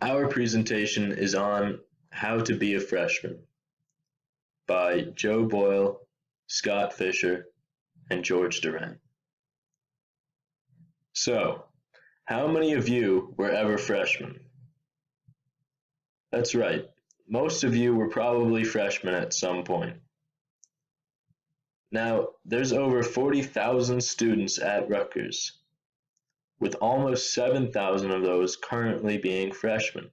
Our presentation is on How to Be a Freshman by Joe Boyle, Scott Fisher, and George Durant. So, how many of you were ever freshmen? That's right, most of you were probably freshmen at some point. Now, there's over 40,000 students at Rutgers, with almost 7,000 of those currently being freshmen.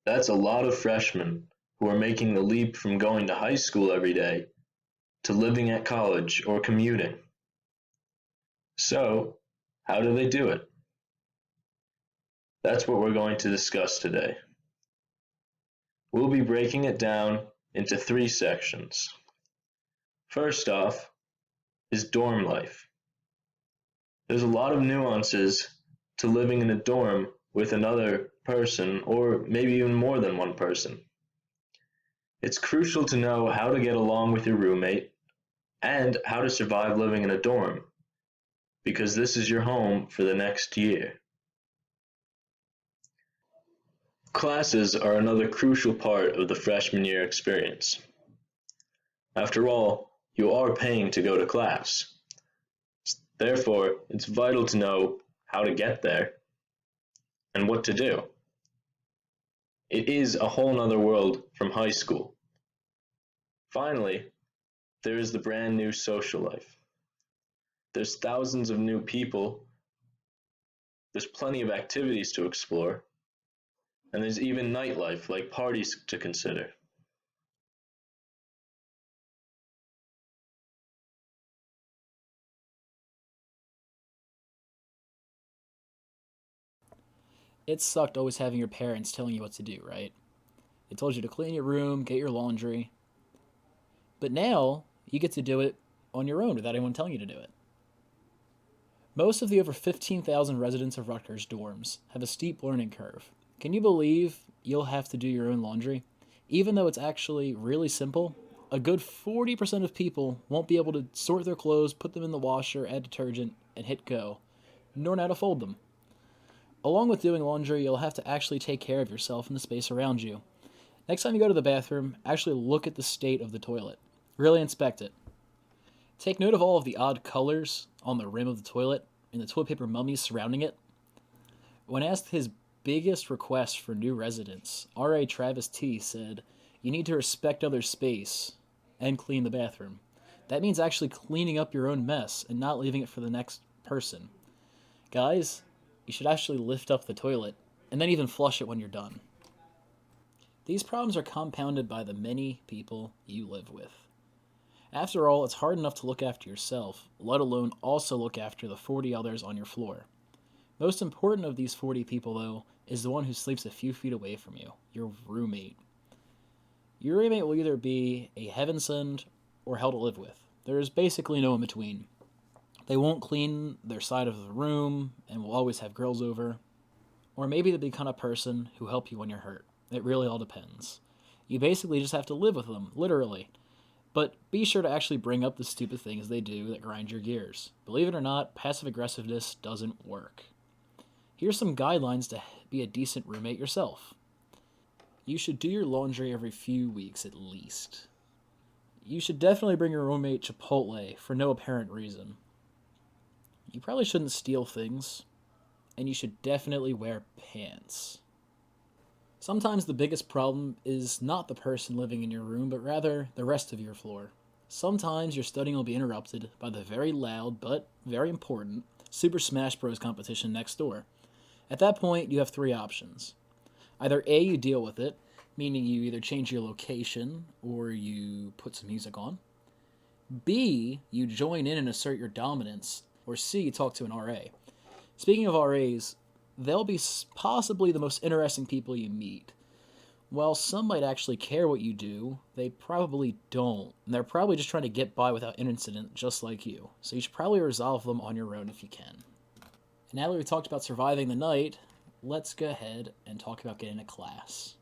That's a lot of freshmen who are making the leap from going to high school every day to living at college or commuting. So, how do they do it? That's what we're going to discuss today. We'll be breaking it down into 3 sections. First off is dorm life. There's a lot of nuances to living in a dorm with another person, or maybe even more than one person. It's crucial to know how to get along with your roommate and how to survive living in a dorm, because this is your home for the next year. Classes are another crucial part of the freshman year experience. After all, you are paying to go to class. Therefore, it's vital to know how to get there and what to do. It is a whole nother world from high school. Finally, there is the brand new social life. There's thousands of new people, there's plenty of activities to explore, and there's even nightlife like parties to consider. It sucked always having your parents telling you what to do, right? They told you to clean your room, get your laundry. But now, you get to do it on your own without anyone telling you to do it. Most of the over 15,000 residents of Rutgers dorms have a steep learning curve. Can you believe you'll have to do your own laundry? Even though it's actually really simple, a good 40% of people won't be able to sort their clothes, put them in the washer, add detergent, and hit go, nor know how to fold them. Along with doing laundry, you'll have to actually take care of yourself and the space around you. Next time you go to the bathroom, actually look at the state of the toilet. Really inspect it. Take note of all of the odd colors on the rim of the toilet and the toilet paper mummies surrounding it. When asked his biggest request for new residents, R.A. Travis T. said, "You need to respect other space and clean the bathroom." That means actually cleaning up your own mess and not leaving it for the next person. Guys, you should actually lift up the toilet and then even flush it when you're done. These problems are compounded by the many people you live with. After all, it's hard enough to look after yourself, let alone also look after the 40 others on your floor. Most important of these 40 people, though, is the one who sleeps a few feet away from you, your roommate. Your roommate will either be a heaven send or hell to live with. There is basically no in between. They won't clean their side of the room and will always have girls over. Or maybe they'll be the kind of person who help you when you're hurt. It really all depends. You basically just have to live with them, literally. But be sure to actually bring up the stupid things they do that grind your gears. Believe it or not, passive aggressiveness doesn't work. Here's some guidelines to be a decent roommate yourself. You should do your laundry every few weeks at least. You should definitely bring your roommate Chipotle for no apparent reason. You probably shouldn't steal things, and you should definitely wear pants. Sometimes the biggest problem is not the person living in your room, but rather the rest of your floor. Sometimes your studying will be interrupted by the very loud but very important Super Smash Bros. Competition next door. At that point, you have 3 options. Either A, you deal with it, meaning you either change your location or you put some music on. B, you join in and assert your dominance. Or C, you talk to an RA. Speaking of RAs, they'll be possibly the most interesting people you meet. While some might actually care what you do, they probably don't. And they're probably just trying to get by without an incident, just like you. So you should probably resolve them on your own if you can. And now that we've talked about surviving the night, let's go ahead and talk about getting to class.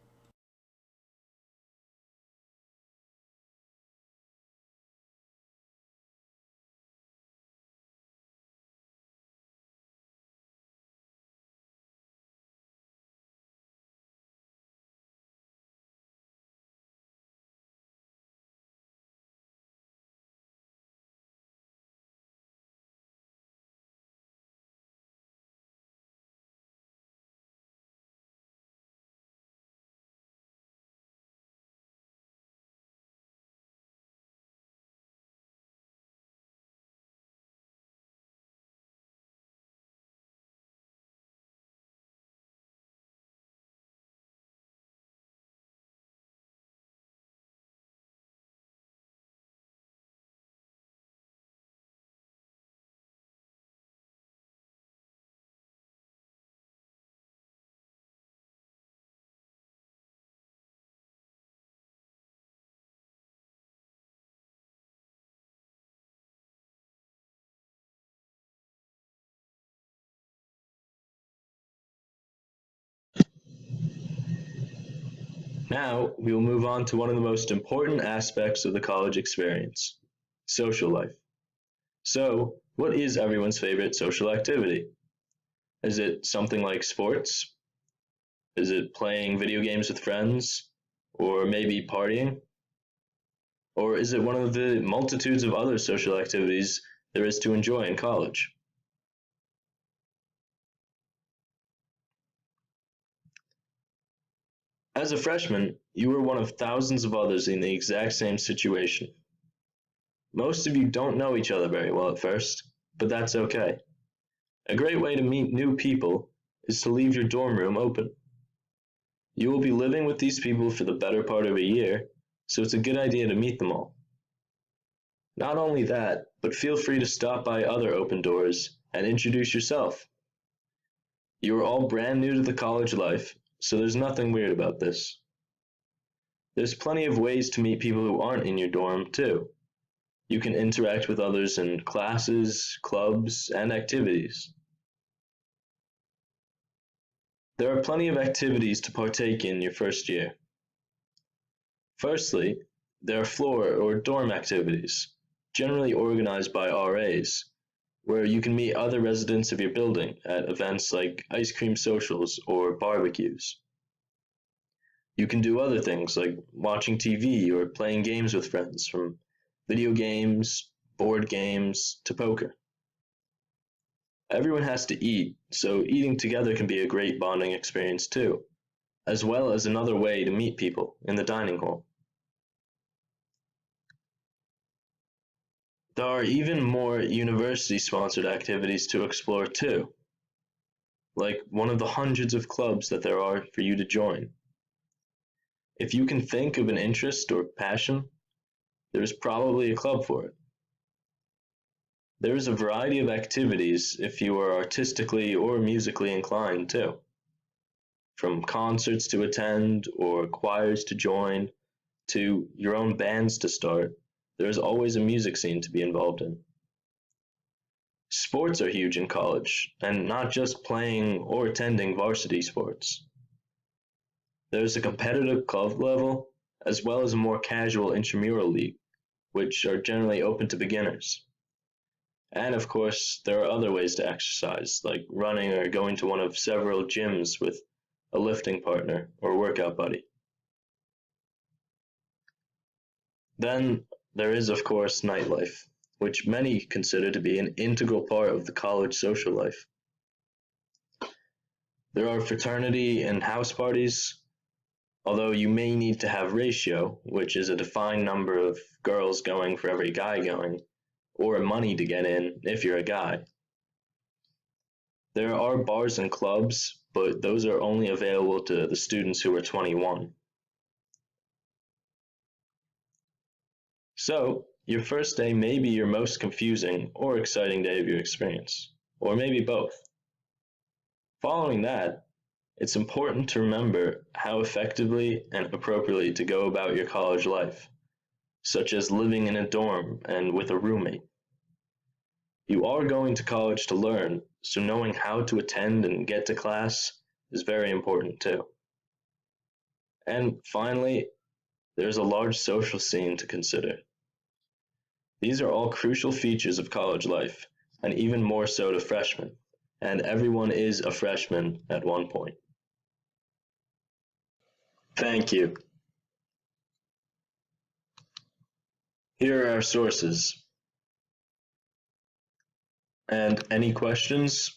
Now, we will move on to one of the most important aspects of the college experience, social life. So, what is everyone's favorite social activity? Is it something like sports? Is it playing video games with friends? Or maybe partying? Or is it one of the multitudes of other social activities there is to enjoy in college? As a freshman, you are one of thousands of others in the exact same situation. Most of you don't know each other very well at first, but that's okay. A great way to meet new people is to leave your dorm room open. You will be living with these people for the better part of a year, so it's a good idea to meet them all. Not only that, but feel free to stop by other open doors and introduce yourself. You are all brand new to the college life, so there's nothing weird about this. There's plenty of ways to meet people who aren't in your dorm, too. You can interact with others in classes, clubs, and activities. There are plenty of activities to partake in your first year. Firstly, there are floor or dorm activities, generally organized by RAs, where you can meet other residents of your building at events like ice cream socials or barbecues. You can do other things like watching TV or playing games with friends, from video games, board games, to poker. Everyone has to eat, so eating together can be a great bonding experience too, as well as another way to meet people in the dining hall. There are even more university-sponsored activities to explore too, like one of the hundreds of clubs that there are for you to join. If you can think of an interest or passion, there is probably a club for it. There is a variety of activities if you are artistically or musically inclined too. From concerts to attend or choirs to join to your own bands to start, there is always a music scene to be involved in. Sports are huge in college, and not just playing or attending varsity sports. There is a competitive club level, as well as a more casual intramural league, which are generally open to beginners. And of course, there are other ways to exercise, like running or going to one of several gyms with a lifting partner or workout buddy. Then there is, of course, nightlife, which many consider to be an integral part of the college social life. There are fraternity and house parties, although you may need to have ratio, which is a defined number of girls going for every guy going, or money to get in if you're a guy. There are bars and clubs, but those are only available to the students who are 21. So, your first day may be your most confusing or exciting day of your experience, or maybe both. Following that, it's important to remember how effectively and appropriately to go about your college life, such as living in a dorm and with a roommate. You are going to college to learn, so knowing how to attend and get to class is very important too. And finally, there's a large social scene to consider. These are all crucial features of college life, and even more so to freshmen, and everyone is a freshman at one point. Thank you. Here are our sources. And any questions?